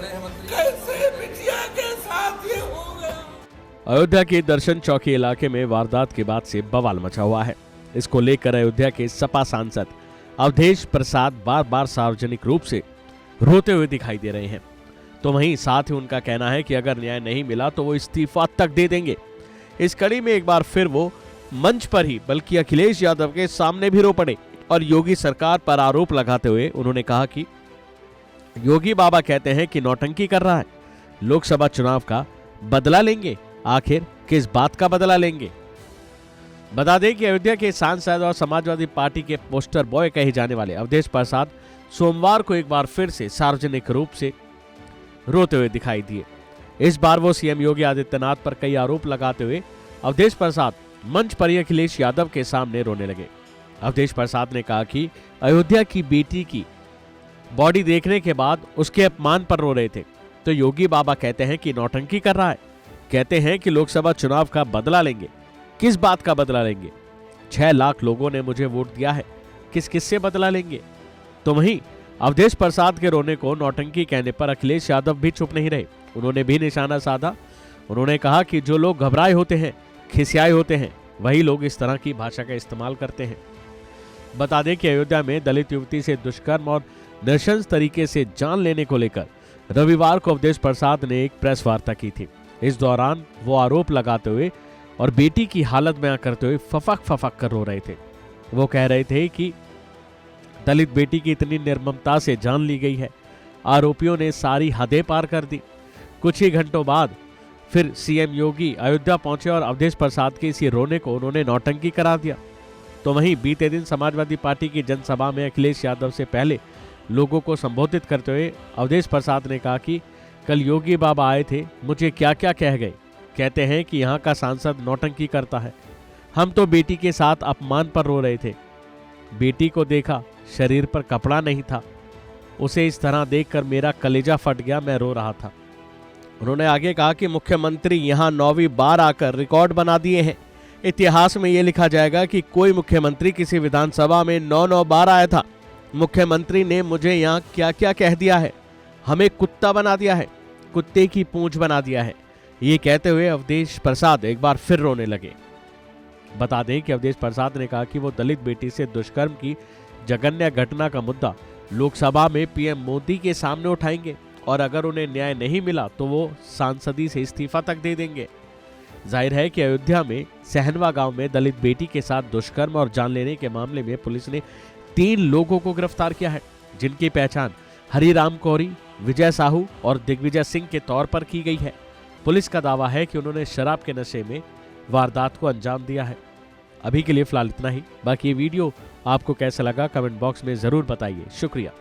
खड़े हैं मंत्री, कैसे बिटिया के साथ ये हो गया। अयोध्या के दर्शन चौकी इलाके में वारदात के बाद से बवाल मचा हुआ है। इसको लेकर अयोध्या के सपा सांसद अवधेश प्रसाद बार बार सार्वजनिक रूप से रोते हुए दिखाई दे रहे हैं। तो वहीं साथ ही उनका कहना है कि अगर न्याय नहीं मिला तो वो इस्तीफा तक दे देंगे। इस कड़ी में एक बार फिर वो मंच पर ही बल्कि अखिलेश यादव के सामने भी रो पड़े और योगी सरकार पर आरोप लगाते हुए उन्होंने कहा कि योगी बाबा कहते हैं कि नौटंकी कर रहा है, लोकसभा चुनाव का बदला लेंगे, आखिर किस बात का बदला लेंगे। बता दें कि अयोध्या के सांसद और समाजवादी पार्टी के पोस्टर बॉय कहे जाने वाले अवधेश प्रसाद सोमवार को एक बार फिर से सार्वजनिक रूप से रोते हुए दिखाई दिए। इस बार वो सीएम योगी आदित्यनाथ पर कई आरोप लगाते हुए अवधेश प्रसाद मंच पर अखिलेश यादव के सामने रोने लगे। अवधेश प्रसाद ने कहा कि अयोध्या की बेटी की बॉडी देखने के बाद उसके अपमान पर रो रहे थे, तो योगी बाबा कहते हैं कि नौटंकी कर रहा है, कहते हैं कि लोकसभा चुनाव का बदला लेंगे। किस बात का बदला लेंगे? 6 लाख लोगों ने मुझे वोट दिया है, किस किस से बदला लेंगे? तो वहीं अवधेश प्रसाद के रोने को नौटंकी कहने पर अखिलेश यादव भी चुप नहीं रहे। उन्होंने भी निशाना साधा। उन्होंने कहा कि जो लोग घबराए होते हैं, खिसियाए होते हैं, वही लोग इस तरह की भाषा का इस्तेमाल करते हैं। बता दें कि अयोध्या में दलित युवती से दुष्कर्म और नृशंस तरीके से जान लेने को लेकर रविवार को अवधेश प्रसाद ने एक प्रेस वार्ता की थी। इस दौरान वो आरोप लगाते हुए और बेटी की हालत बयां करते हुए फफक फफक कर रो रहे थे। वो कह रहे थे कि दलित बेटी की इतनी निर्ममता से जान ली गई है, आरोपियों ने सारी हदें पार कर दी। कुछ ही घंटों बाद फिर सीएम योगी अयोध्या पहुंचे और अवधेश प्रसाद के इसी रोने को उन्होंने नौटंकी करार दिया। तो वहीं बीते दिन समाजवादी पार्टी की जनसभा में अखिलेश यादव से पहले लोगों को संबोधित करते हुए अवधेश प्रसाद ने कहा कि कल योगी बाबा आए थे, मुझे क्या क्या कह गए, कहते हैं कि यहाँ का सांसद नौटंकी करता है। हम तो बेटी के साथ अपमान पर रो रहे थे, बेटी को देखा, शरीर पर कपड़ा नहीं था, उसे इस तरह देखकर मेरा कलेजा फट गया, मैं रो रहा था। उन्होंने आगे कहा कि मुख्यमंत्री यहाँ 9वीं बार आकर रिकॉर्ड बना दिए हैं। इतिहास में ये लिखा जाएगा कि कोई मुख्यमंत्री किसी विधानसभा में 9 बार आया था। मुख्यमंत्री ने मुझे यहाँ क्या क्या कह दिया है, हमें कुत्ता बना दिया है, कुत्ते की पूंछ बना दिया है। ये कहते हुए अवधेश प्रसाद एक बार फिर रोने लगे। बता दें कि अवधेश प्रसाद ने कहा कि वो दलित बेटी से दुष्कर्म की जघन्य घटना का मुद्दा लोकसभा में पीएम मोदी के सामने उठाएंगे और अगर उन्हें न्याय नहीं मिला तो वो सांसदी से इस्तीफा तक दे देंगे। जाहिर है कि अयोध्या में सहनवा गांव में दलित बेटी के साथ दुष्कर्म और जान लेने के मामले में पुलिस ने 3 लोगों को गिरफ्तार किया है, जिनकी पहचान हरिराम कौरी, विजय साहू और दिग्विजय सिंह के तौर पर की गई है। पुलिस का दावा है कि उन्होंने शराब के नशे में वारदात को अंजाम दिया है। अभी के लिए फिलहाल इतना ही। बाकी ये वीडियो आपको कैसा लगा कमेंट बॉक्स में जरूर बताइए। शुक्रिया।